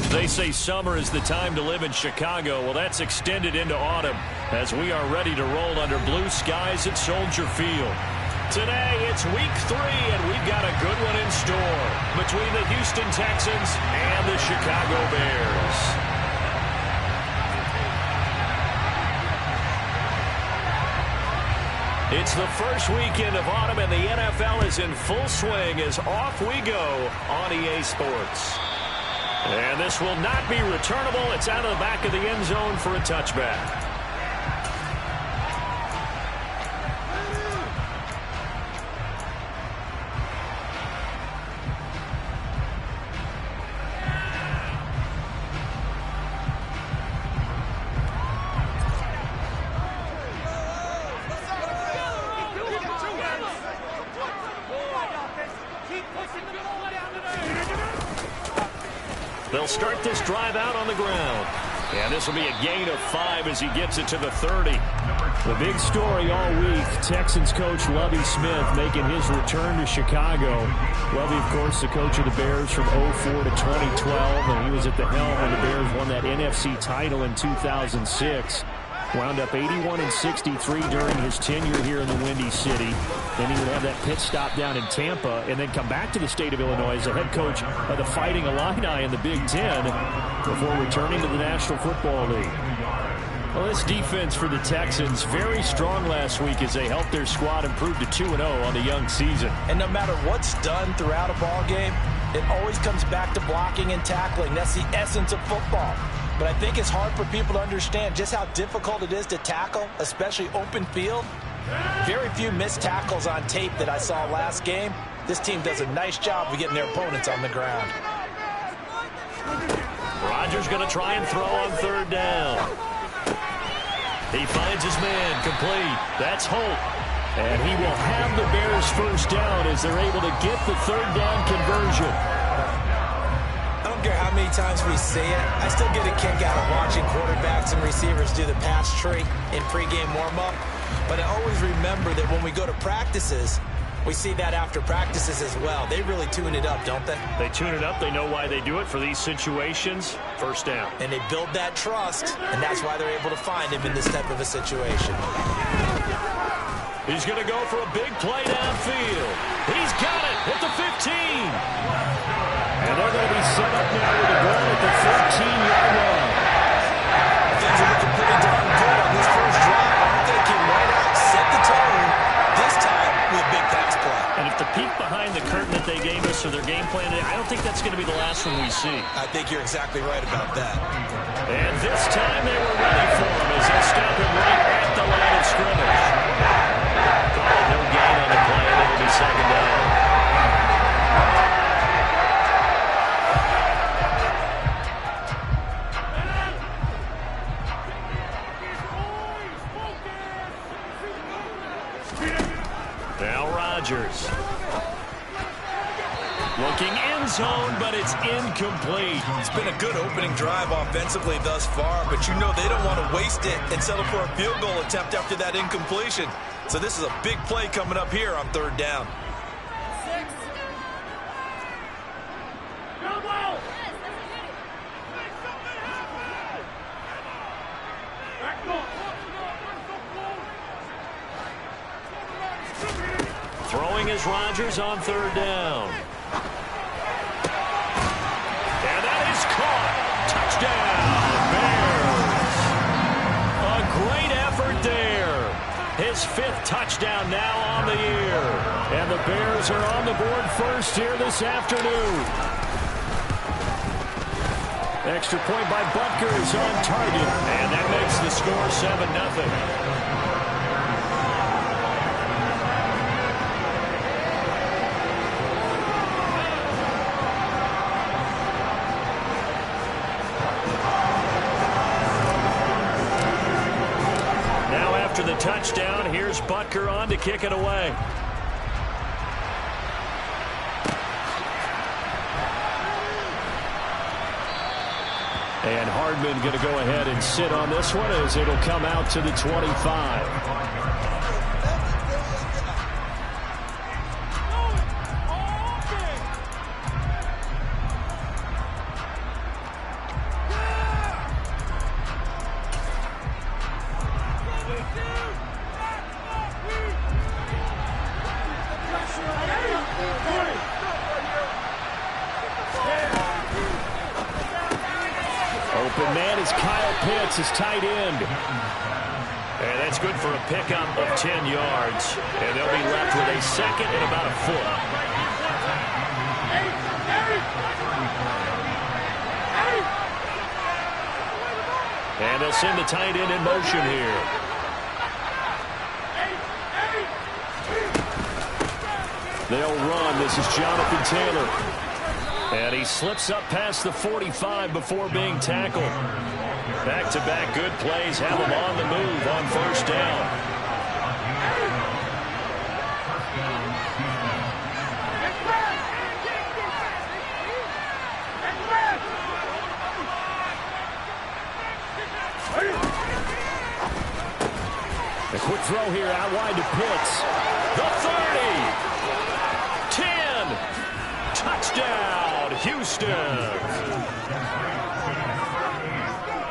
They say summer is the time to live in Chicago. Well, that's extended into autumn as we are ready to roll under blue skies at Soldier Field. Today, it's week 3, and we've got a good one in store between the Houston Texans and the Chicago Bears. It's the first weekend of autumn, and the NFL is in full swing as off we go on EA Sports. And this will not be returnable. It's out of the back of the end zone for a touchback. They'll start this drive out on the ground. And this will be a gain of 5 as he gets it to the 30. The big story all week, Texans coach Lovie Smith making his return to Chicago. Lovie, of course, the coach of the Bears from 2004 to 2012, and he was at the helm when the Bears won that NFC title in 2006. Wound up 81-63 during his tenure here in the Windy City. Then he would have that pit stop down in Tampa and then come back to the state of Illinois as the head coach of the Fighting Illini in the Big Ten before returning to the National Football League. Well, this defense for the Texans very strong last week as they helped their squad improve to 2-0 on the young season. And no matter what's done throughout a ball game, it always comes back to blocking and tackling. That's the essence of football. But I think it's hard for people to understand just how difficult it is to tackle, especially open field. Very few missed tackles on tape that I saw last game. This team does a nice job of getting their opponents on the ground. Rodgers going to try and throw on third down. He finds his man complete. That's Holt. And he will have the Bears first down as they're able to get the third down conversion. I don't care how many times we say it, I still get a kick out of watching quarterbacks and receivers do the pass tree in pregame warm-up. But I always remember that when we go to practices, we see that after practices as well. They really tune it up, don't they? They tune it up. They know why they do it for these situations. First down. And they build that trust, and that's why they're able to find him in this type of a situation. He's going to go for a big play downfield. He's got it at the 15. And they're going to be set up now with a goal at the 13-yard line. Things are looking pretty darn good on this first drive. aren't they? Came right out, set the tone, this time with a big pass play. And if the peek behind the curtain that they gave us for their game plan, I don't think that's going to be the last one we see. I think you're exactly right about that. And this time they were ready for him as they stop him right at the line of scrimmage. No gain on the play, and it'll be second down. Now Rodgers. Looking end zone, but it's incomplete. It's been a good opening drive offensively thus far, but you know they don't want to waste it and settle for a field goal attempt after that incompletion. So this is a big play coming up here on third down. Throwing is Rodgers on third down. And that is caught. Touchdown, Bears. A great effort there. His 5th touchdown now on the year. And the Bears are on the board first here this afternoon. Extra point by Butker is on target. And that makes the score 7-0. The touchdown. Here's Butker on to kick it away. And Hardman going to go ahead and sit on this one as it'll come out to the 25. The man is Kyle Pitts, his tight end. And that's good for a pickup of 10 yards. And they'll be left with a second and about a foot. And they'll send the tight end in motion here. They'll run. This is Jonathan Taylor. And he slips up past the 45 before being tackled. Back-to-back good plays have him on the move on first down. A quick throw here out wide to Pitts. The 30. 10. Touchdown, Houston.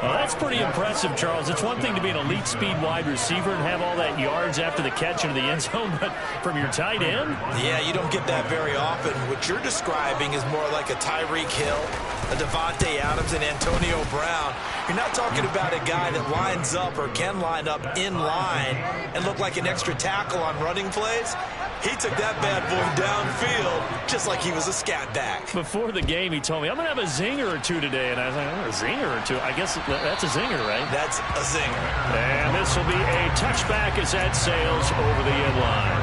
Well, that's pretty impressive, Charles. It's one thing to be an elite speed wide receiver and have all that yards after the catch into the end zone, but from your tight end? Yeah, you don't get that very often. What you're describing is more like a Tyreek Hill, a Devontae Adams, and Antonio Brown. You're not talking about a guy that lines up or can line up in line and look like an extra tackle on running plays. He took that bad boy downfield just like he was a scat back. Before the game, he told me, I'm going to have a zinger or two today. And I was like, oh, a zinger or two? I guess that's a zinger, right? That's a zinger. And this will be a touchback as that sails over the end line.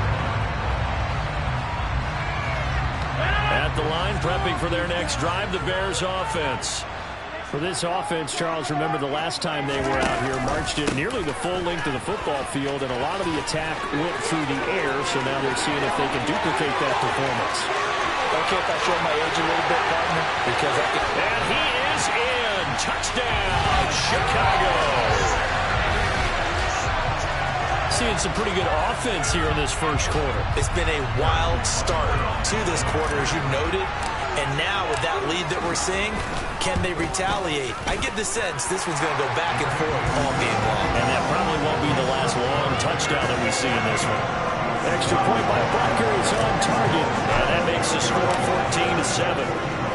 At the line, prepping for their next drive, the Bears offense. For this offense, Charles, remember the last time they were out here, marched it nearly the full length of the football field, and a lot of the attack went through the air, so now they're seeing if they can duplicate that performance. Okay, if I show my age a little bit, partner, because I can... And he is in. Touchdown, Chicago. Seeing some pretty good offense here in this first quarter. It's been a wild start to this quarter, as you noted. And now with that lead that we're seeing, can they retaliate? I get the sense this one's going to go back and forth all game long. And that probably won't be the last long touchdown that we see in this one. Extra point by Butker is on target. And that makes the score 14-7.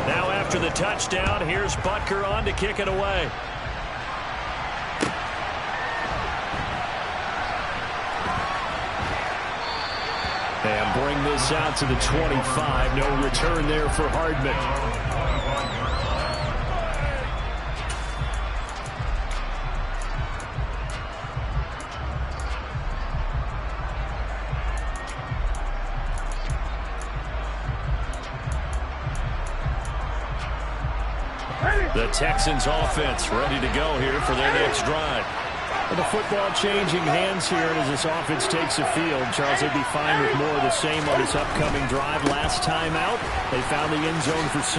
Now after the touchdown, here's Butker on to kick it away. And bring this out to the 25. No return there for Hardman. The Texans offense ready to go here for their next drive. With the football changing hands here, and as this offense takes the field, Charles, they'd be fine with more of the same on this upcoming drive. Last time out, they found the end zone for 6.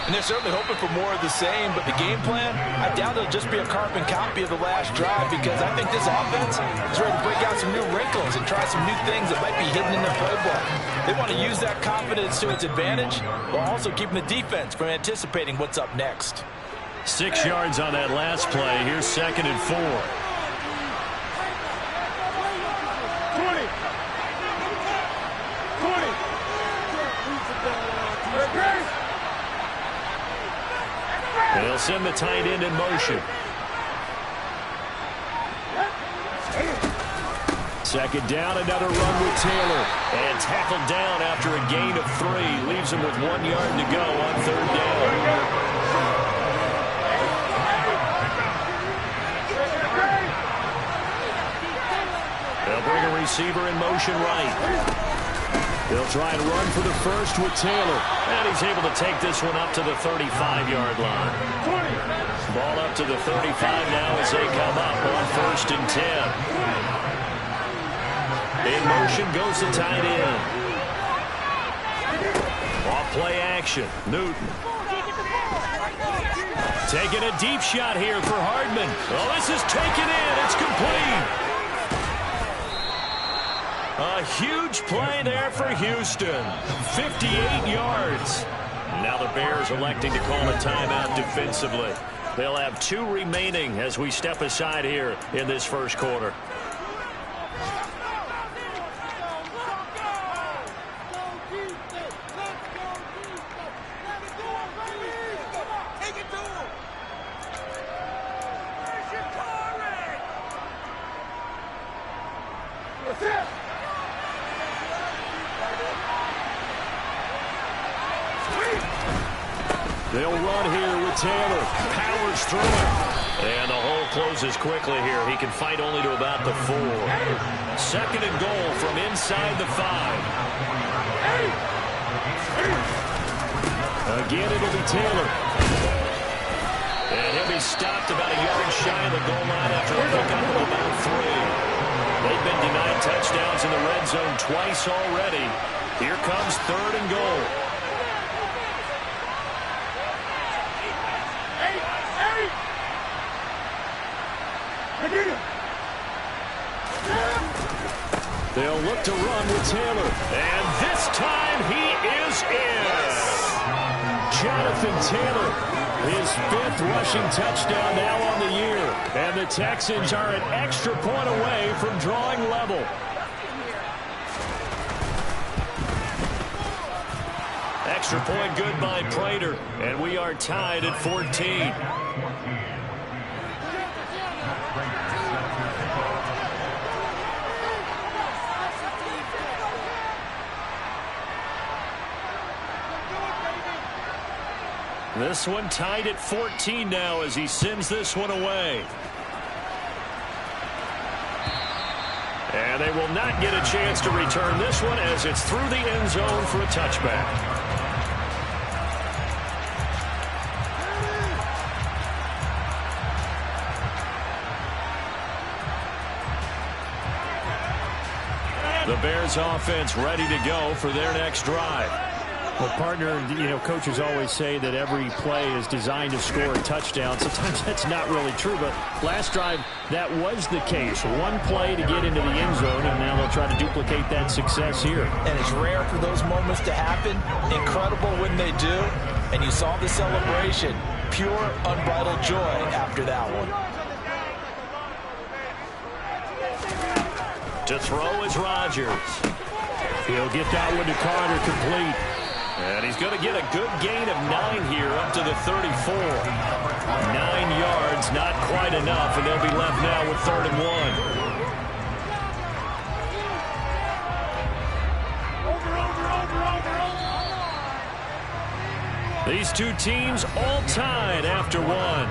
And they're certainly hoping for more of the same, but the game plan, I doubt it'll just be a carbon copy of the last drive, because I think this offense is ready to break out some new wrinkles and try some new things that might be hidden in their playbook. They want to use that confidence to its advantage, while also keeping the defense from anticipating what's up next. 6 yards on that last play. Here's 2nd and 4. They'll send the tight end in motion. 2nd down, another run with Taylor. And tackled down after a gain of 3. Leaves him with 1 yard to go on 3rd down. They'll bring a receiver in motion right. They'll try and run for the first with Taylor. And he's able to take this one up to the 35-yard line. Ball up to the 35 now as they come up on 1st and 10. In motion goes the tight end. Off play action. Newton. Taking a deep shot here for Hardman. Oh, this is taken in. It's complete. A huge play there for Houston. 58 yards. Now the Bears electing to call a timeout defensively. They'll have 2 remaining as we step aside here in this first quarter. They'll run here with Taylor. Powers through it. And the hole closes quickly here. He can fight only to about the 4. Second and goal from inside the 5. Again, it'll be Taylor. And he'll be stopped about a yard shy of the goal line after a pickup of about 3. They've been denied touchdowns in the red zone twice already. Here comes third and goal. They'll look to run with Taylor. And this time he is in. Jonathan Taylor, his 5th rushing touchdown now on the year. And the Texans are an extra point away from drawing level. Extra point good by Prater. And we are tied at 14. This one tied at 14 now as he sends this one away. And they will not get a chance to return this one as it's through the end zone for a touchback. The Bears offense ready to go for their next drive. Well, partner, coaches always say that every play is designed to score a touchdown. Sometimes that's not really true, but last drive, that was the case. One play to get into the end zone, and now they'll try to duplicate that success here. And it's rare for those moments to happen. Incredible when they do. And you saw the celebration. Pure, unbridled joy after that one. To throw is Rodgers. He'll get that one to Carter, complete. And he's going to get a good gain of 9 here up to the 34. 9 yards, not quite enough, and they'll be left now with 3rd and 1. These two teams all tied after 1.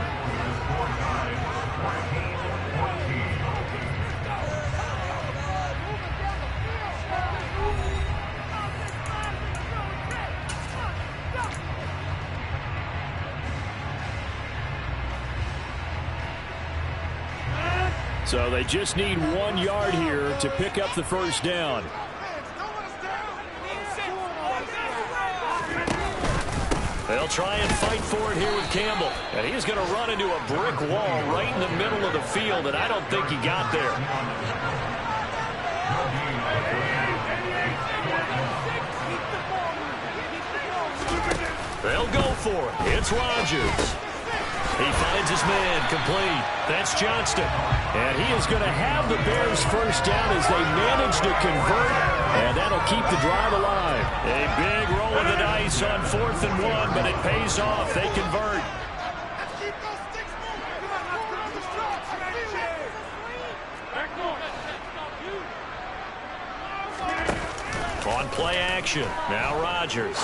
So they just need 1 yard here to pick up the first down. They'll try and fight for it here with Campbell. And he's going to run into a brick wall right in the middle of the field, and I don't think he got there. They'll go for it. It's Rodgers. He finds his man, complete. That's Johnston. And he is going to have the Bears first down as they manage to convert, and that'll keep the drive alive. A big roll of the dice on 4th and 1, but it pays off. They convert. On play action, now Rodgers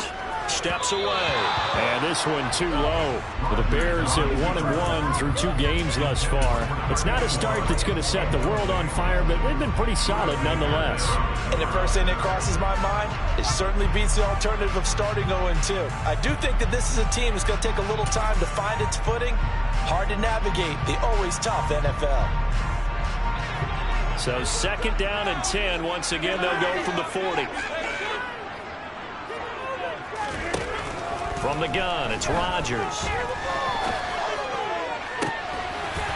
steps away. And this one too low. The Bears at 1-1 through 2 games thus far. It's not a start that's going to set the world on fire, but they've been pretty solid nonetheless. And the first thing that crosses my mind, it certainly beats the alternative of starting 0-2. I do think that this is a team that's going to take a little time to find its footing. Hard to navigate the always tough NFL. So 2nd down and 10. Once again, they'll go from the 40. From the gun, it's Rodgers.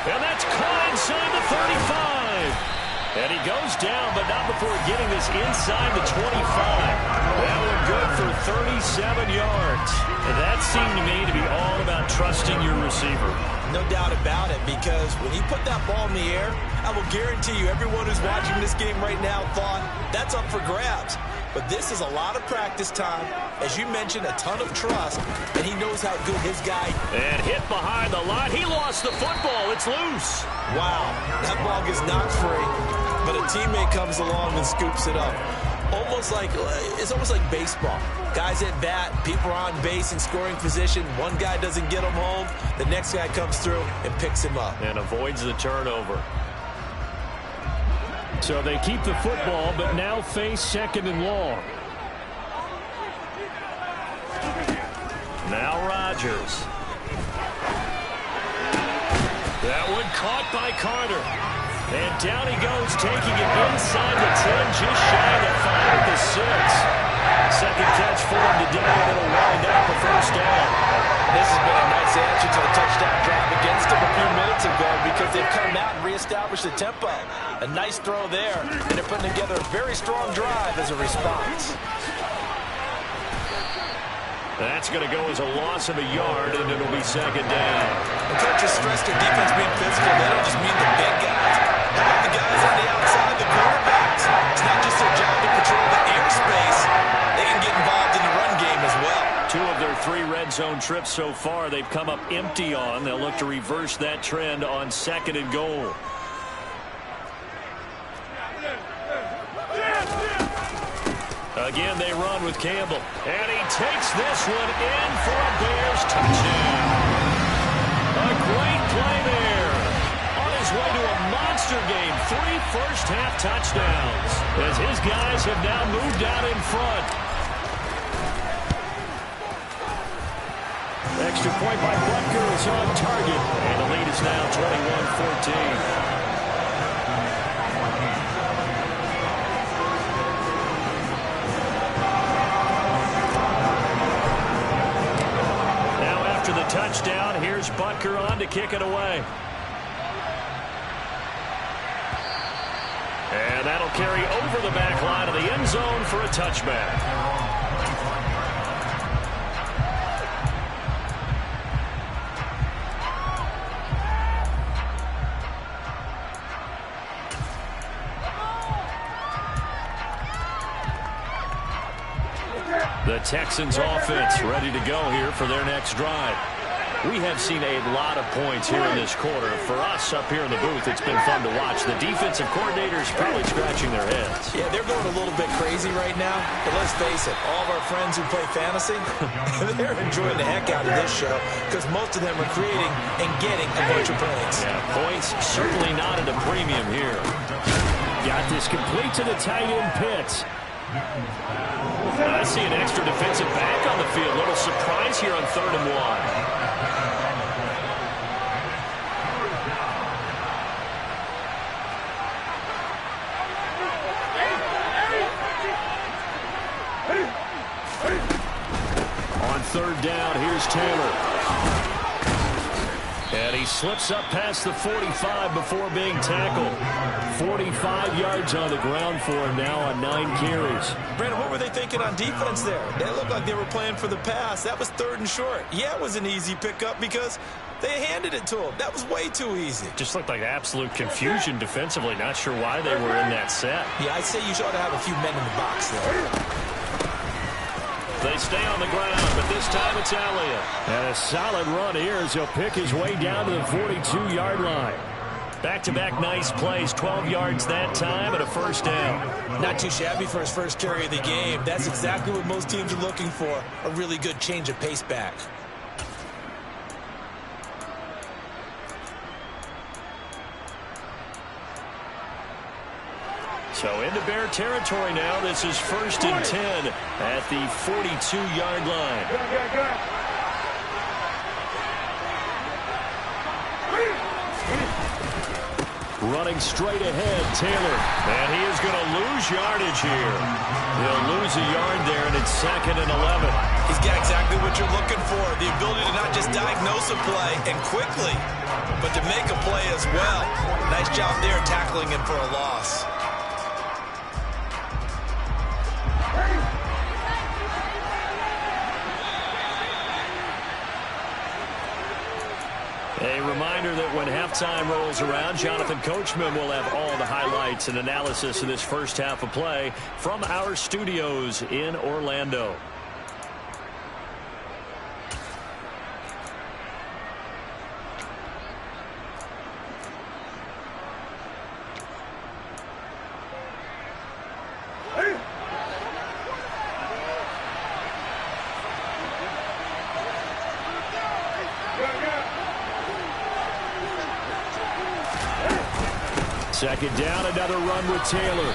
And that's caught inside the 35. And he goes down, but not before getting this inside the 25. That one good for 37 yards. And that seemed to me to be all about trusting your receiver. No doubt about it, because when he put that ball in the air, I will guarantee you everyone who's watching this game right now thought that's up for grabs. But this is a lot of practice time. As you mentioned, a ton of trust, and he knows how good his guy. And hit behind the line. He lost the football. It's loose. Wow, that ball gets knocked free. But a teammate comes along and scoops it up. It's almost like baseball. Guys at bat, people are on base in scoring position. One guy doesn't get him home. The next guy comes through and picks him up. And avoids the turnover. So they keep the football, but now face second and long. Now Rodgers. That one caught by Carter. And down he goes, taking it inside the 10, just shy of the 5 at the 6. Second catch for him today, and it'll wind up a first down. This has been a nice answer to the touchdown drive against them a few minutes ago because they've come out and reestablished the tempo. A nice throw there, and they're putting together a very strong drive as a response. That's going to go as a loss of a yard, and it'll be second down. The coaches stress their defense being physical. They don't just mean the big guys. How about the guys on the outside, the quarterbacks? It's not just their job to patrol the airspace. They can get involved in the run game as well. 2 of their 3 red zone trips so far, they've come up empty on. They'll look to reverse that trend on second and goal. Again, they run with Campbell. And he takes this one in for a Bears touchdown. A great play there. On his way to a monster game. 3 first-half touchdowns. As his guys have now moved out in front. Extra point by Butker is on target. And the lead is now 21-14. Touchdown. Here's Butker on to kick it away. And that'll carry over the back line of the end zone for a touchback. The Texans offense ready to go here for their next drive. We have seen a lot of points here in this quarter. For us up here in the booth, it's been fun to watch. The defensive coordinators probably scratching their heads. Yeah, they're going a little bit crazy right now. But let's face it, all of our friends who play fantasy, they're enjoying the heck out of this show because most of them are creating and getting a bunch of points. Yeah, points certainly not at a premium here. Got this complete to the tight end Pitts. I see an extra defensive back on the field. Little surprise here on 3rd and 1. On 3rd down, here's Taylor. And he slips up past the 45 before being tackled. 45 yards on the ground for him now on 9 carries. Brandon, what were they thinking on defense there? They looked like they were playing for the pass. That was 3rd and short. Yeah, it was an easy pickup because they handed it to him. That was way too easy. Just looked like absolute confusion defensively. Not sure why they were in that set. Yeah, I'd say you ought to have a few men in the box there. They stay on the ground, but this time it's Elliott. And a solid run here as he'll pick his way down to the 42-yard line. Back-to-back nice plays, 12 yards that time and a first down. Not too shabby for his first carry of the game. That's exactly what most teams are looking for, a really good change of pace back. So into Bear territory now. This is 1st and 10 at the 42-yard line. Running straight ahead, Taylor. And he is going to lose yardage here. He'll lose a yard there, and it's 2nd and 11. He's got exactly what you're looking for, the ability to not just diagnose a play and quickly, but to make a play as well. Nice job there tackling him for a loss. A reminder that when halftime rolls around, Jonathan Coachman will have all the highlights and analysis of this first half of play from our studios in Orlando. second down, another run with Taylor.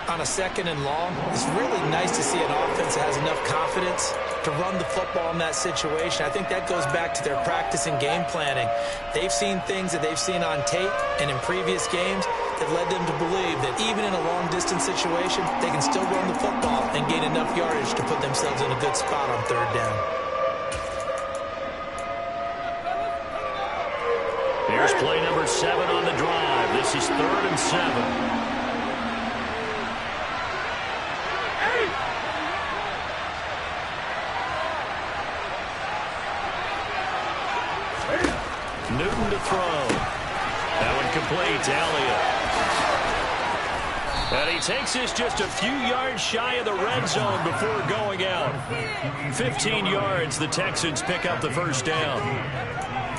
On a second and long, it's really nice to see an offense that has enough confidence to run the football in that situation. I think that goes back to their practice and game planning. They've seen things that they've seen on tape and in previous games that led them to believe that even in a long-distance situation, they can still run the football and gain enough yardage to put themselves in a good spot on third down. Here's play number 7 on the drive. This is 3rd and 7. Newton to throw. That one complete to Elliott. And he takes this just a few yards shy of the red zone before going out. 15 yards, the Texans pick up the first down.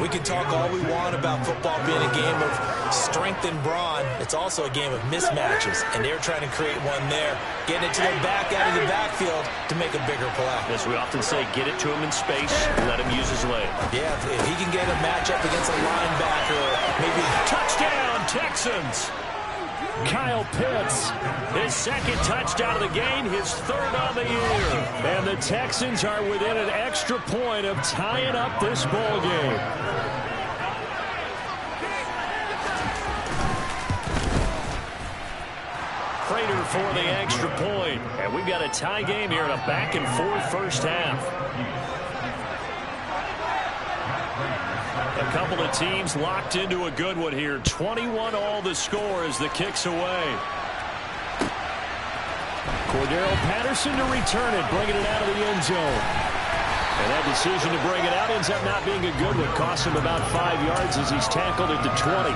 We can talk all we want about football being a game of strength and brawn. It's also a game of mismatches, and they're trying to create one there, getting it to their back out of the backfield to make a bigger play. As we often say, get it to him in space, let him use his leg. Yeah, if he can get a matchup against a linebacker, maybe touchdown, Texans! Kyle Pitts, his second touchdown of the game, his 3rd on the year. And the Texans are within an extra point of tying up this ball game. Prater for the extra point. And we've got a tie game here in a back-and-forth first half. A couple of teams locked into a good one here. 21 all the score as the kick's away. Cordero Patterson to return it, bringing it out of the end zone. And that decision to bring it out ends up not being a good one. Costs him about 5 yards as he's tackled at the 20.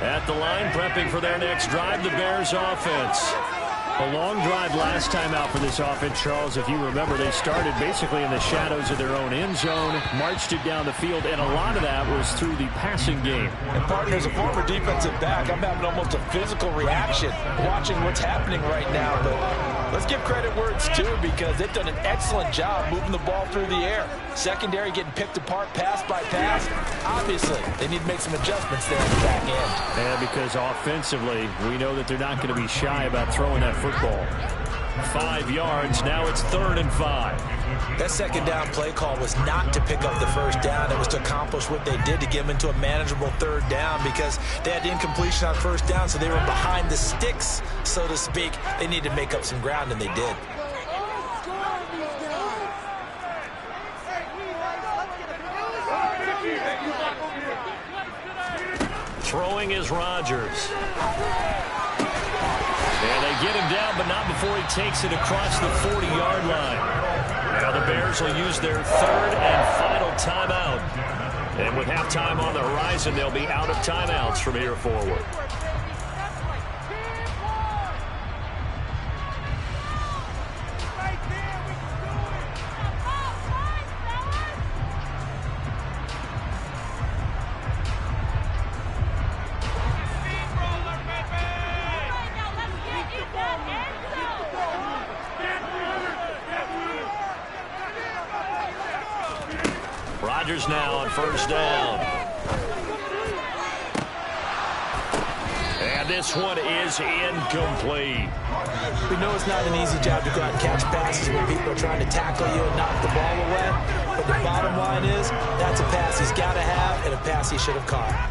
At the line, prepping for their next drive, the Bears offense. A long drive last time out for this offense, Charles. If you remember, they started basically in the shadows of their own end zone, marched it down the field, and a lot of that was through the passing game. And partner, as a former defensive back, I'm having almost a physical reaction watching what's happening right now. But let's give credit where it's due, because they've done an excellent job moving the ball through the air. Secondary getting picked apart pass by pass. Obviously, they need to make some adjustments there in the back end. And because offensively, we know that they're not going to be shy about throwing that football. 5 yards. Now it's 3rd and 5. That second down play call was not to pick up the first down. It was to accomplish what they did, to get them into a manageable 3rd down, because they had the incompletion on first down, so they were behind the sticks, so to speak. They needed to make up some ground, and they did. Throwing is Rodgers. And they get him down, but not before he takes it across the 40-yard line. Now the Bears will use their 3rd and final timeout. And with halftime on the horizon, they'll be out of timeouts from here forward. Rodgers now on first down. And this one is incomplete. We know it's not an easy job to go out and catch passes when people are trying to tackle you and knock the ball away. But the bottom line is, that's a pass he's got to have and a pass he should have caught.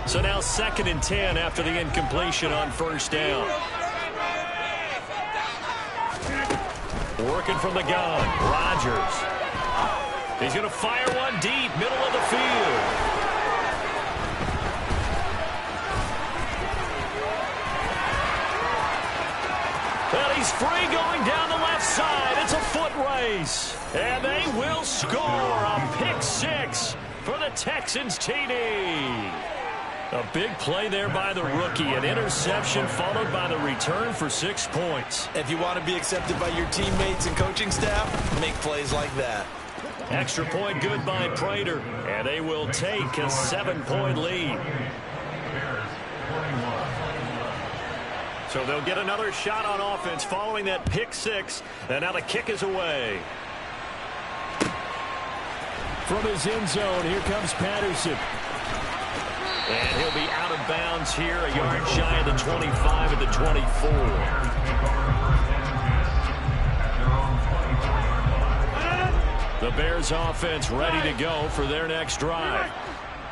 So now 2nd and 10 after the incompletion on first down. Working from the gun, Rodgers. He's going to fire one deep, middle of the field. Well, he's free going down the left side. It's a foot race. And they will score a pick 6 for the Texans TD. A big play there by the rookie. An interception followed by the return for 6 points. If you want to be accepted by your teammates and coaching staff, make plays like that. Extra point good by Prater. And they will take a 7-point lead. So they'll get another shot on offense following that pick six. And now the kick is away. From his end zone, here comes Patterson. And he'll be out of bounds here, a yard shy of the 25 at the 24. The Bears offense ready to go for their next drive.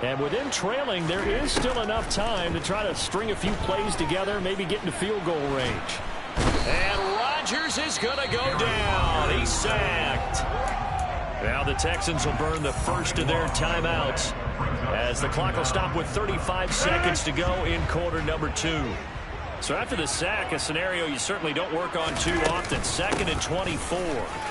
And with them trailing, there is still enough time to try to string a few plays together, maybe get into field goal range. And Rodgers is going to go down. He's sacked. Now the Texans will burn the first of their timeouts as the clock will stop with 35 seconds to go in quarter number 2. So after the sack, a scenario you certainly don't work on too often. 2nd and 24.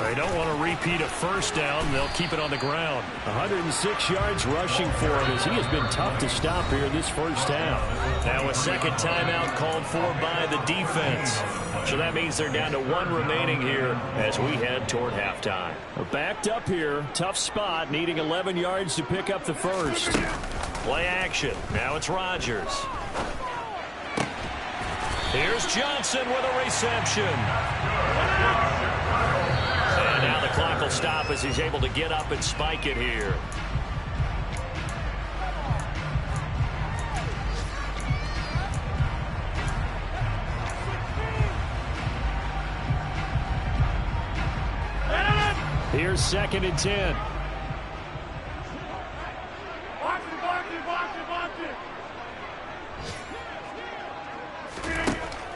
They don't want to repeat a first down. They'll keep it on the ground. 106 yards rushing for him as he has been tough to stop here this first half. Now a second timeout called for by the defense. So that means they're down to 1 remaining here as we head toward halftime. Backed up here. Tough spot. Needing 11 yards to pick up the first. Play action. Now it's Rodgers. Here's Johnson with a reception. And now the clock will stop as he's able to get up and spike it here. Here's 2nd and 10.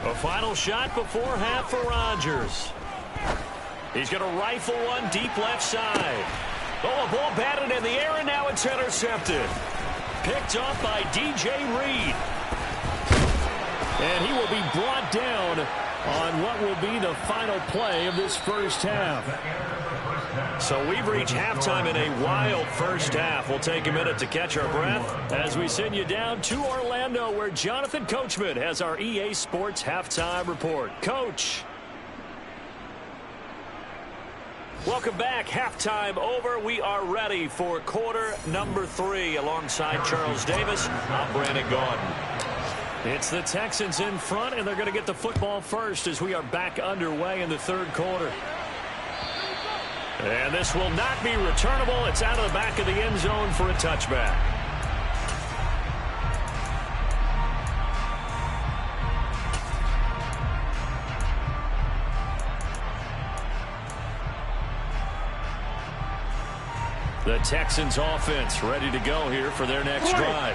A final shot before half for Rodgers. He's going to rifle one deep left side. Oh, a ball batted in the air, and now it's intercepted. Picked off by DJ Reed. And he will be brought down on what will be the final play of this first half. So we've reached halftime in a wild first half. We'll take a minute to catch our breath as we send you down to Orlando, where Jonathan Coachman has our EA Sports halftime report. Coach. Welcome back. Halftime over. We are ready for quarter number 3. Alongside Charles Davis, I'm Brandon Gordon. It's the Texans in front, and they're going to get the football first as we are back underway in the third quarter. And this will not be returnable. It's out of the back of the end zone for a touchback. The Texans offense ready to go here for their next drive.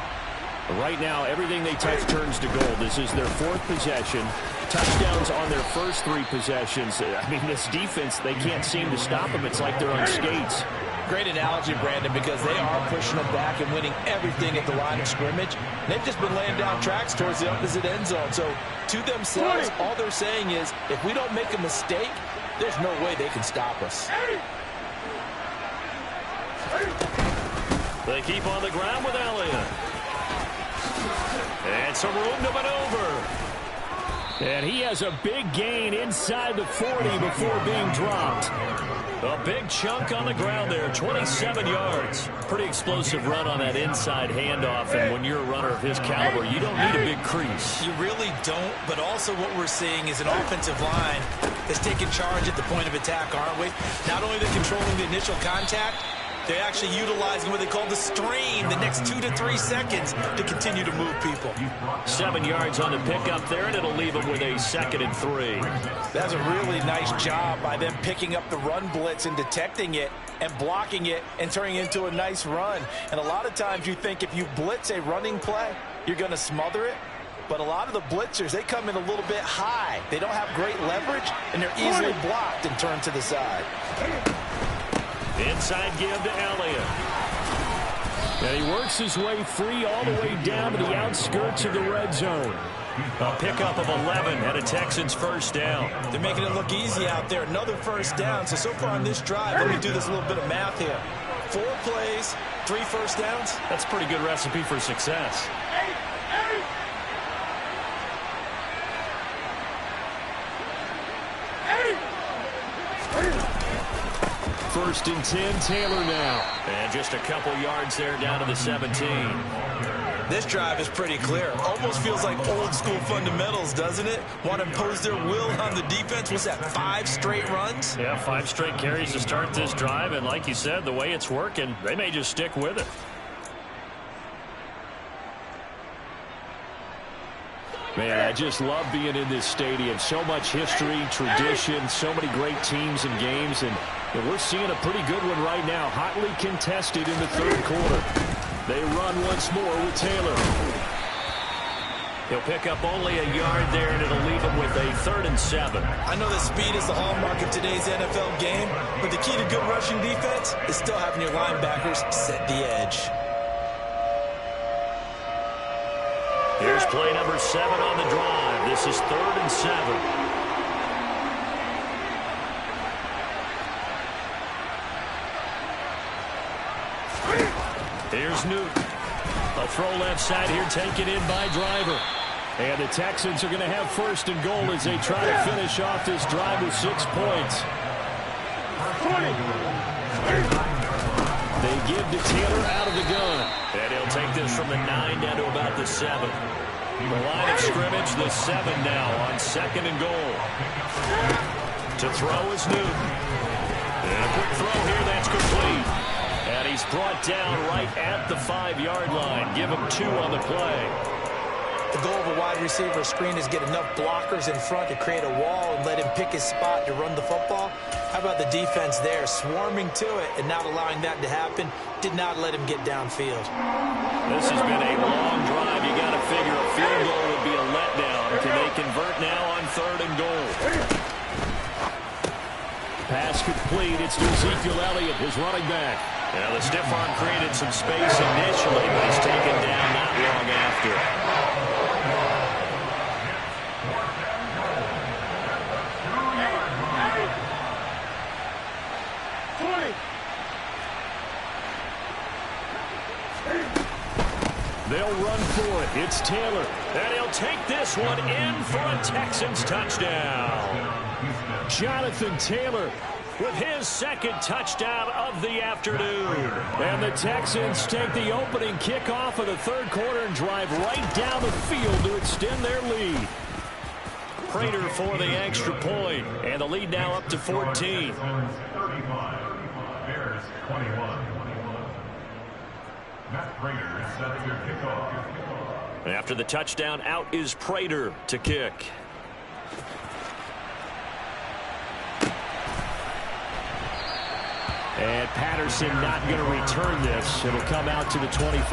Right now, everything they touch turns to gold. This is their 4th possession. Touchdowns on their first 3 possessions. I mean, this defense, they can't seem to stop them. It's like they're on skates. Great analogy, Brandon, because they are pushing them back and winning everything at the line of scrimmage. They've just been laying down tracks towards the opposite end zone. So, to themselves, all they're saying is, if we don't make a mistake, there's no way they can stop us. They keep on the ground with Elliott. And some room to maneuver. And he has a big gain inside the 40 before being dropped. A big chunk on the ground there, 27 yards. Pretty explosive run on that inside handoff, and when you're a runner of his caliber, you don't need a big crease. You really don't, but also what we're seeing is an offensive line that's taking charge at the point of attack, aren't we? Not only they're controlling the initial contact, they're actually utilizing what they call the stream, the next 2 to 3 seconds to continue to move people. 7 yards on the pickup there, and it'll leave them with a 2nd and 3. That's a really nice job by them picking up the run blitz and detecting it and blocking it and turning it into a nice run. And a lot of times you think if you blitz a running play, you're going to smother it. But a lot of the blitzers, they come in a little bit high. They don't have great leverage, and they're easily blocked and turned to the side. Inside give to Elliott. And he works his way free all the way down to the outskirts of the red zone. A pickup of 11 and a Texans first down. They're making it look easy out there. Another first down. So far on this drive, let me do this little bit of math here. 4 plays, 3 first downs. That's a pretty good recipe for success. first and 10. Taylor now. And just a couple yards there down to the 17. This drive is pretty clear. Almost feels like old school fundamentals, doesn't it? Want to impose their will on the defense. Was that 5 straight runs? Yeah, 5 straight carries to start this drive. And like you said, the way it's working, they may just stick with it. Man, I just love being in this stadium. So much history, tradition, so many great teams and games. And we're seeing a pretty good one right now. Hotly contested in the third quarter. They run once more with Taylor. He'll pick up only a yard there, and it'll leave him with a 3rd and 7. I know that speed is the hallmark of today's NFL game, but the key to good rushing defense is still having your linebackers set the edge. Here's play number 7 on the drive. This is 3rd and 7. Here's Newton. A throw left side here taken in by Driver. And the Texans are going to have 1st and goal as they try to finish off this drive with 6 points. They give to Taylor out of the gun. And he'll take this from the 9 down to about the 7. The line of scrimmage, the 7 now on 2nd and goal. To throw is Newton. And a quick throw here, that's complete. And he's brought down right at the 5-yard line. Give him 2 on the play. The goal of a wide receiver screen is get enough blockers in front to create a wall and let him pick his spot to run the football. How about the defense there, swarming to it and not allowing that to happen? Did not let him get downfield. This has been a long drive. You got to figure a field goal would be a letdown. Can they convert now on 3rd and goal? Pass complete. It's to Ezekiel Elliott, his running back. Yeah, the stiff arm created some space initially, but he's taken down not long after. They'll run for it. It's Taylor. And he'll take this one in for a Texans touchdown. Jonathan Taylor with his 2nd touchdown of the afternoon. And the Texans take the opening kickoff of the 3rd quarter and drive right down the field to extend their lead. Prater for the extra point, and the lead now up to 14. Bears 21. Matt Prater is setting your kickoff. After the touchdown, out is Prater to kick. And Patterson not going to return this. It'll come out to the 25.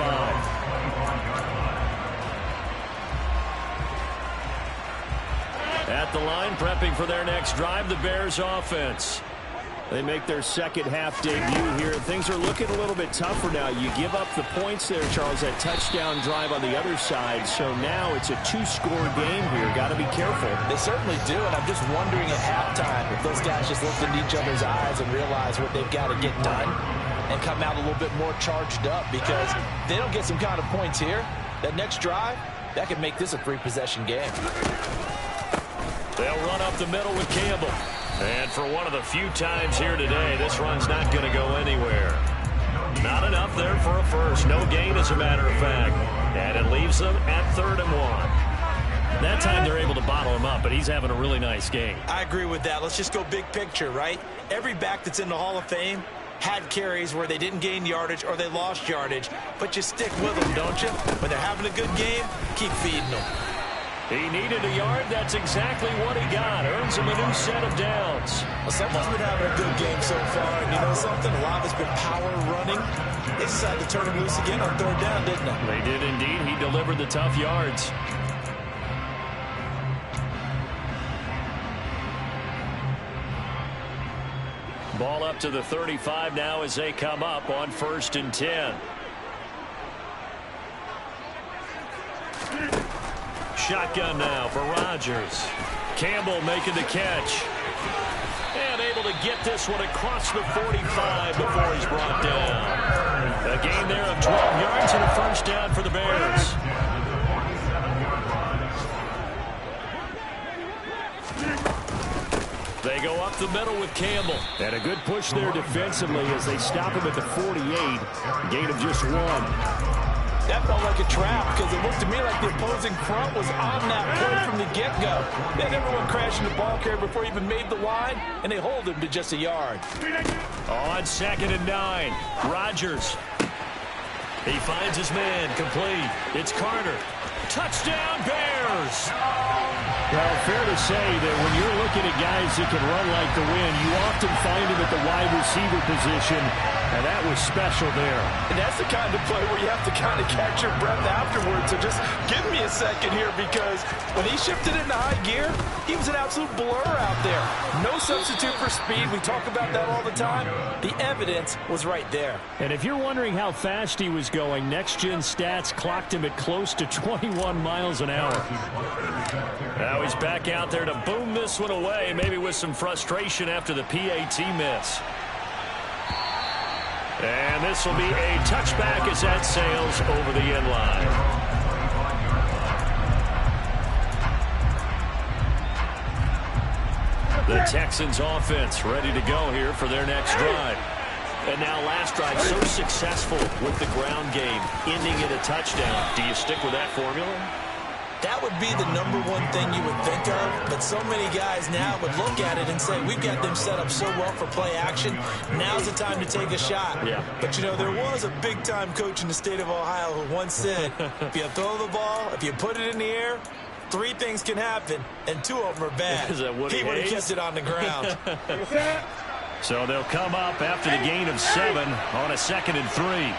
At the line, prepping for their next drive, the Bears offense. They make their 2nd half debut here. Things are looking a little bit tougher now. You give up the points there, Charles, that touchdown drive on the other side. So now it's a 2-score game here. Got to be careful. They certainly do, and I'm just wondering at halftime if those guys just looked into each other's eyes and realize what they've got to get done and come out a little bit more charged up, because if they don't get some kind of points here, that next drive, that could make this a 3-possession game. They'll run up the middle with Campbell. And for one of the few times here today, this run's not going to go anywhere. Not enough there for a first. No gain, as a matter of fact. And it leaves them at 3rd and 1. That time they're able to bottle him up, but he's having a really nice game. I agree with that. Let's just go big picture, right? Every back that's in the Hall of Fame had carries where they didn't gain yardage or they lost yardage, but you stick with them, don't you? When they're having a good game, keep feeding them. He needed a yard. That's exactly what he got. Earns him a new set of downs. Well, someone's been having a good game so far, and you know something? A lot has been power running. They decided to turn him loose again on 3rd down, didn't they? They did indeed. He delivered the tough yards. Ball up to the 35 now as they come up on 1st and 10. Shotgun now for Rodgers. Campbell making the catch. And able to get this one across the 45 before he's brought down. A gain there of 12 yards and a 1st down for the Bears. They go up the middle with Campbell. And a good push there defensively as they stop him at the 48. Gain of just 1. That felt like a trap because it looked to me like the opposing front was on that play from the get-go. They had everyone crashing the ball carrier before he even made the line, and they hold him to just a yard. On 2nd and 9, Rodgers. He finds his man, complete. It's Carter. Touchdown, Bears! Well, fair to say that when you're looking at guys that can run like the wind, you often find them at the wide receiver position, and that was special there. And that's the kind of play where you have to kind of catch your breath afterwards. So just give me a second here, because when he shifted into high gear, he was an absolute blur out there. No substitute for speed. We talk about that all the time. The evidence was right there. And if you're wondering how fast he was going, next-gen stats clocked him at close to 21 miles an hour. Now he's back out there to boom this one away, maybe with some frustration after the PAT miss. And this will be a touchback as that sails over the end line. The Texans offense ready to go here for their next drive. And now last drive so successful with the ground game, ending in a touchdown. Do you stick with that formula? That would be the number one thing you would think of, but so many guys now would look at it and say, we've got them set up so well for play action, now's the time to take a shot. Yeah. But, you know, there was a big-time coach in the state of Ohio who once said, if you throw the ball, if you put it in the air, 3 things can happen, and 2 of them are bad. Is that Woody He would have Hayes? kept it on the ground. So they'll come up after the gain of 7 on a 2nd and 3.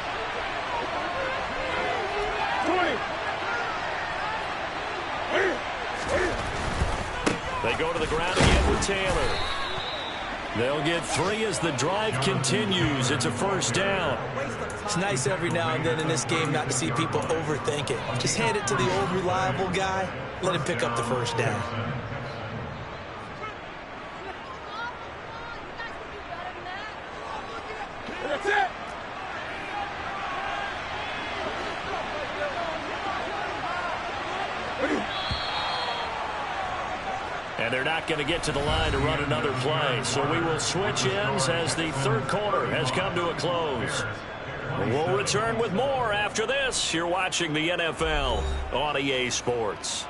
They go to the ground again with Taylor. They'll get 3 as the drive continues. It's a first down. It's nice every now and then in this game not to see people overthink it. Just hand it to the old reliable guy. Let him pick up the first down. That's it. And they're not going to get to the line to run another play. So we will switch ends as the third quarter has come to a close. We'll return with more after this. You're watching the NFL on EA Sports.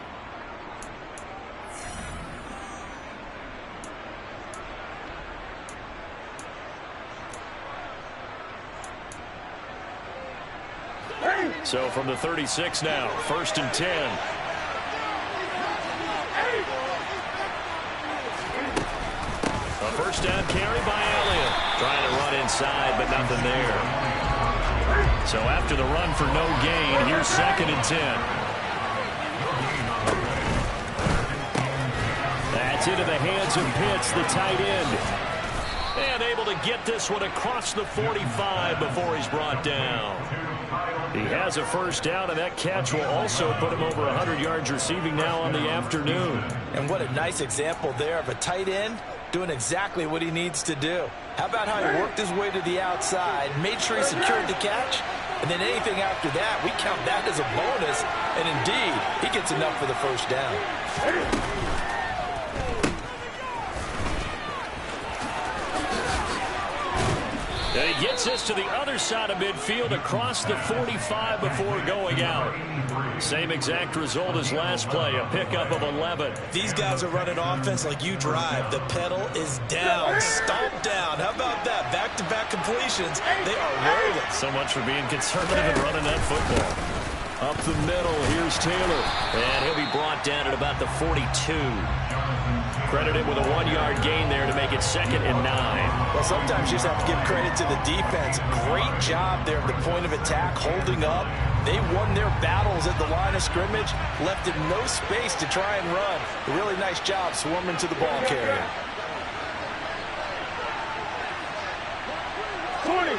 So from the 36 now, 1st and 10. A first down carry by Elliott. Trying to run inside, but nothing there. So after the run for no gain, here's 2nd and 10. That's into the hands of Pitts, the tight end. And able to get this one across the 45 before he's brought down. He has a first down, and that catch will also put him over 100 yards receiving now on the afternoon. And what a nice example there of a tight end doing exactly what he needs to do. How about how he worked his way to the outside, made sure he secured the catch, and then anything after that, we count that as a bonus. And indeed, he gets enough for the first down. And he gets this to the other side of midfield across the 45 before going out. Same exact result as last play, a pickup of 11. These guys are running offense like you drive. The pedal is down, stomped down. How about that? Back-to-back completions. They are rolling. So much for being conservative and running that football. Up the middle, here's Taylor. And he'll be brought down at about the 42. Credited with a 1-yard gain there to make it 2nd and 9. Well, sometimes you just have to give credit to the defense. Great job there at the point of attack, holding up. They won their battles at the line of scrimmage, left him no space to try and run. A really nice job swarming to the ball carrier. 20.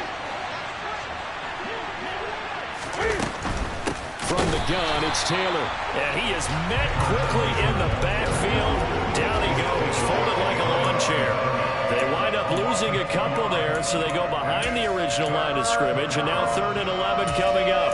From the gun, it's Taylor. And he is met quickly in the backfield. Down he goes, folded like a lawn chair. They wind up losing a couple there, so they go behind the original line of scrimmage, and now 3rd and 11 coming up.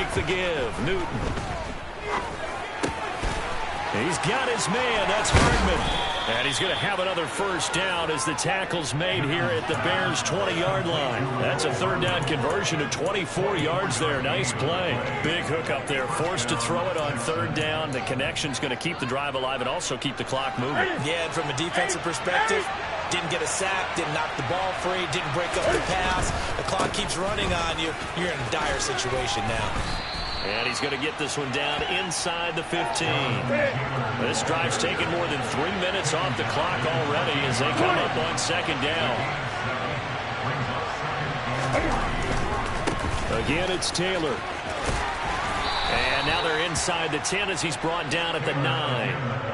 take the give. Newton. He's got his man. That's Hardman. And he's going to have another first down as the tackle's made here at the Bears' 20-yard line. That's a third down conversion of 24 yards there. Nice play. Big hook up there. Forced to throw it on third down. The connection's going to keep the drive alive and also keep the clock moving. Yeah, and from a defensive perspective, didn't get a sack, didn't knock the ball free, didn't break up the pass. The clock keeps running on you. You're in a dire situation now. And he's going to get this one down inside the 15. This drive's taken more than 3 minutes off the clock already as they come up on second down. Again, it's Taylor. And now they're inside the 10 as he's brought down at the 9.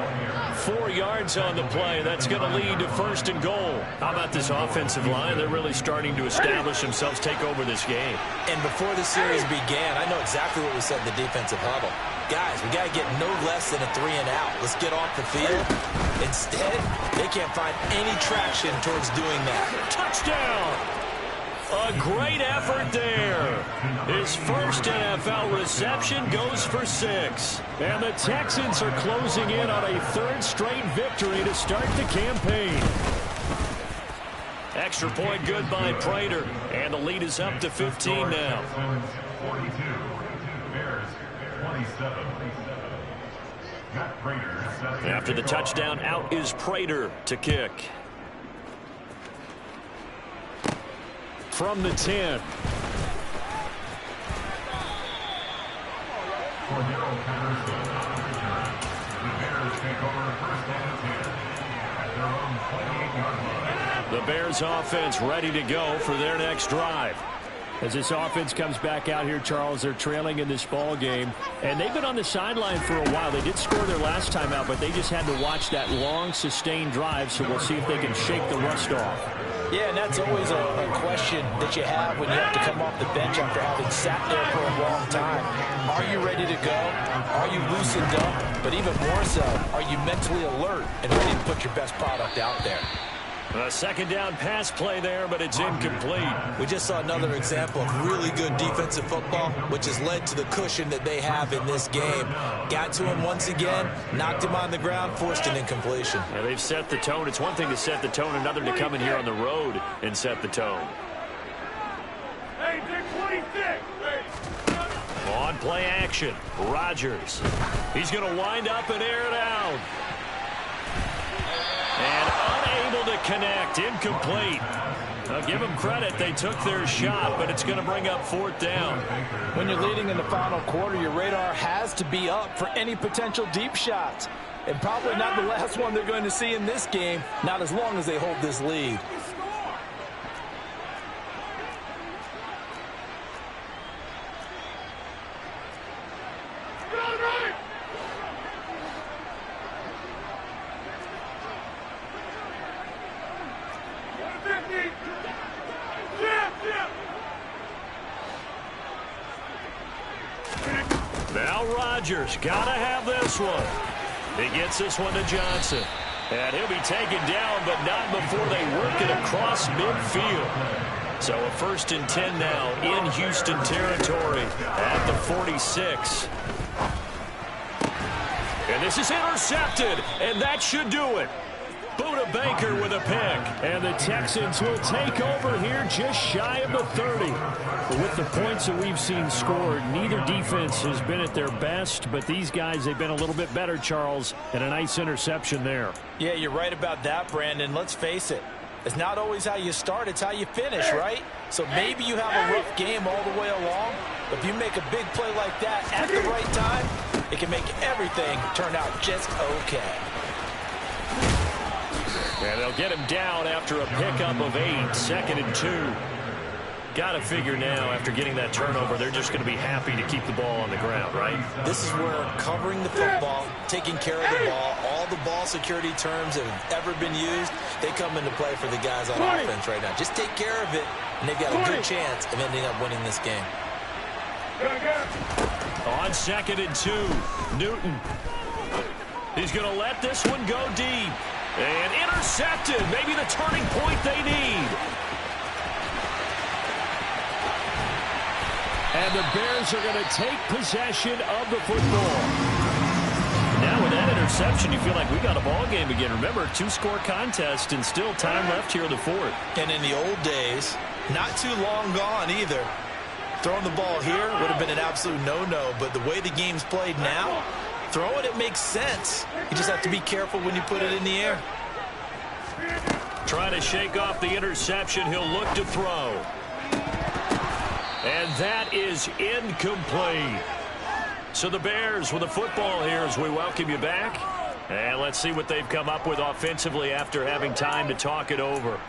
4 yards on the play. That's going to lead to first and goal. How about this offensive line? They're really starting to establish themselves, take over this game. And before the series began, I know exactly what we said in the defensive huddle. Guys, we got to get no less than a 3 and out. Let's get off the field. Instead, they can't find any traction towards doing that. Touchdown! A great effort there. His first NFL reception goes for 6. And the Texans are closing in on a third straight victory to start the campaign. Extra point good by Prater. And the lead is up to 15 now. 42, Bears 27. After the touchdown, out is Prater to kick. From the 10. The Bears offense ready to go for their next drive. As this offense comes back out here, Charles, they're trailing in this ball game, and they've been on the sideline for a while. They did score their last time out, but they just had to watch that long, sustained drive, so we'll see if they can shake the rust off. Yeah, and that's always a question that you have when you have to come off the bench after having sat there for a long time. Are you ready to go? Are you loosened up? But even more so, are you mentally alert and ready to put your best product out there? A second down pass play there, but it's incomplete. We just saw another example of really good defensive football, which has led to the cushion that they have in this game. Got to him once again, knocked him on the ground, forced an incompletion. Yeah, they've set the tone. It's one thing to set the tone, another to come in here on the road and set the tone. Hey, Dick 26. On play action, Rodgers. He's going to wind up and air it out. And unable to connect, incomplete. I'll give them credit. They took their shot, but it's going to bring up fourth down. When you're leading in the final quarter, your radar has to be up for any potential deep shots. And probably not the last one they're going to see in this game, not as long as they hold this lead. Now Rodgers, gotta have this one. He gets this one to Johnson. And he'll be taken down, but not before they work it across midfield. So a 1st and 10 now in Houston territory at the 46. And this is intercepted, and that should do it. Buda Baker with a pick. And the Texans will take over here just shy of the 30. But with the points that we've seen scored, neither defense has been at their best, but these guys, they've been a little bit better, Charles, and a nice interception there. Yeah, you're right about that, Brandon. Let's face it. It's not always how you start, it's how you finish, right? So maybe you have a rough game all the way along, but if you make a big play like that at the right time, it can make everything turn out just okay. And they'll get him down after a pickup of 8, 2nd and 2. Got to figure now, after getting that turnover, they're just going to be happy to keep the ball on the ground, right? This is where covering the football, taking care of the ball, all the ball security terms that have ever been used, they come into play for the guys on offense right now. Just take care of it, and they've got a good chance of ending up winning this game. On 2nd and 2, Newton. He's going to let this one go deep. And intercepted. Maybe the turning point they need. And the Bears are going to take possession of the football. Now with that interception, you feel like we got a ball game again. Remember, two-score contest and still time left here in the fourth. And in the old days, not too long gone either, throwing the ball here would have been an absolute no-no. But the way the game's played now, throwing it makes sense. You just have to be careful when you put it in the air. Trying to shake off the interception. He'll look to throw. And that is incomplete. So the Bears with the football here as we welcome you back. And let's see what they've come up with offensively after having time to talk it over.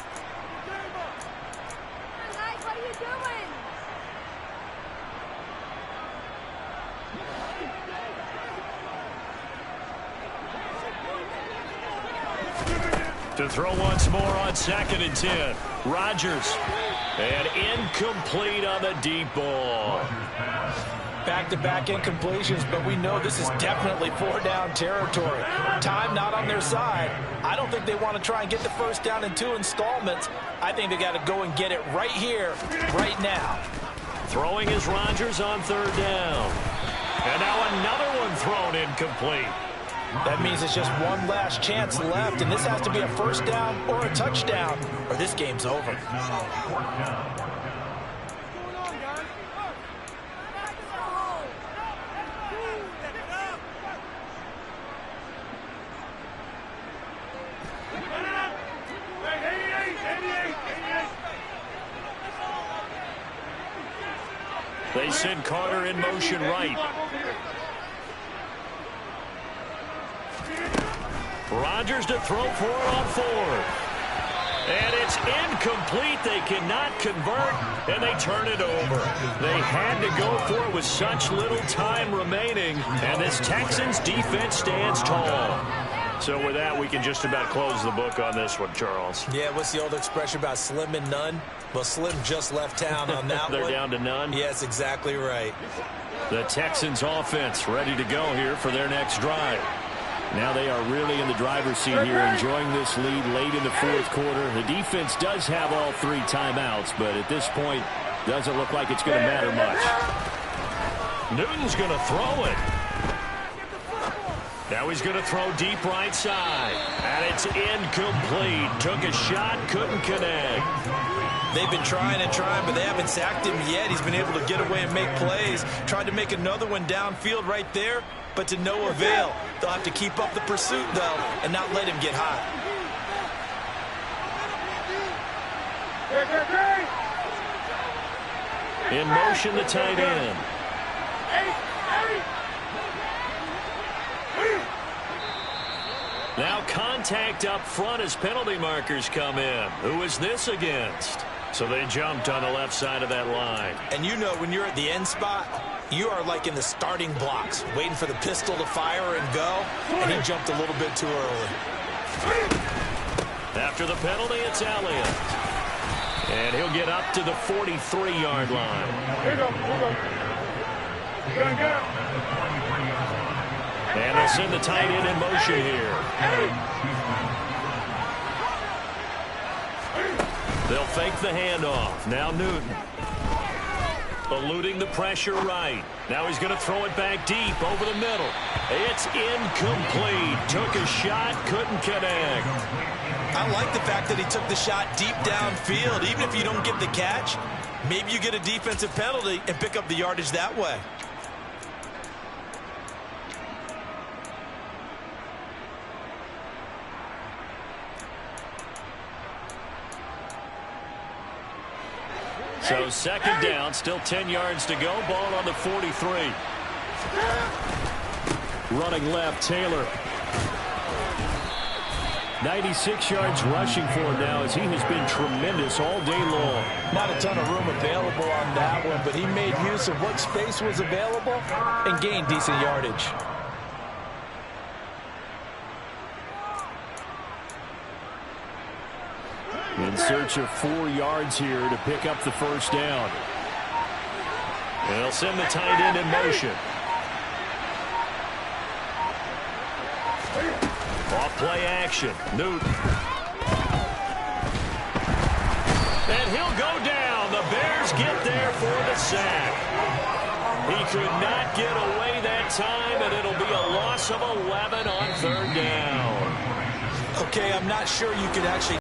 To throw once more on 2nd and 10. Rodgers. And incomplete on the deep ball. Back-to-back incompletions, but we know this is definitely 4-down territory. Time not on their side. I don't think they want to try and get the first down in 2 installments. I think they got to go and get it right here, right now. Throwing is Rodgers on 3rd down. And now another one thrown incomplete. That means it's just one last chance left, and this has to be a first down or a touchdown, or this game's over. They send Carter in motion right. Rodgers to throw for it on 4th. And it's incomplete. They cannot convert, and they turn it over. They had to go for it with such little time remaining, and this Texans defense stands tall. So with that, we can just about close the book on this one, Charles. Yeah, what's the old expression about slim and none? Well, Slim just left town on that They're one. down to none? Yes, exactly right. The Texans offense ready to go here for their next drive. Now they are really in the driver's seat here, enjoying this lead late in the 4th quarter. The defense does have all 3 timeouts, but at this point, doesn't look like it's going to matter much. Newton's going to throw it. Now he's going to throw deep right side. And it's incomplete. Took a shot, couldn't connect. They've been trying and trying, but they haven't sacked him yet. He's been able to get away and make plays. Tried to make another one downfield right there, but to no avail. They'll have to keep up the pursuit, though, and not let him get hot. In motion, the tight end. Now contact up front as penalty markers come in. Who is this against? So they jumped on the left side of that line. And you know when you're at the end spot, you are like in the starting blocks, waiting for the pistol to fire and go, and he jumped a little bit too early. After the penalty, it's Elliott. And he'll get up to the 43-yard line. And they'll send the tight end in motion here. They'll fake the handoff. Now Newton. Eluding the pressure right. Now he's going to throw it back deep over the middle. It's incomplete. Took a shot, couldn't connect. I like the fact that he took the shot deep downfield. Even if you don't get the catch, maybe you get a defensive penalty and pick up the yardage that way. So 2nd down, still 10 yards to go. Ball on the 43. Running left, Taylor. 96 yards rushing for him now as he has been tremendous all day long. Not a ton of room available on that one, but he made use of what space was available and gained decent yardage. In search of 4 yards here to pick up the first down. They'll send the tight end in motion. Off play action. Newton. And he'll go down. The Bears Bears get there for the sack. He could not get away that time, and it'll be a loss of 11 on third down. Okay, I'm not sure you could actually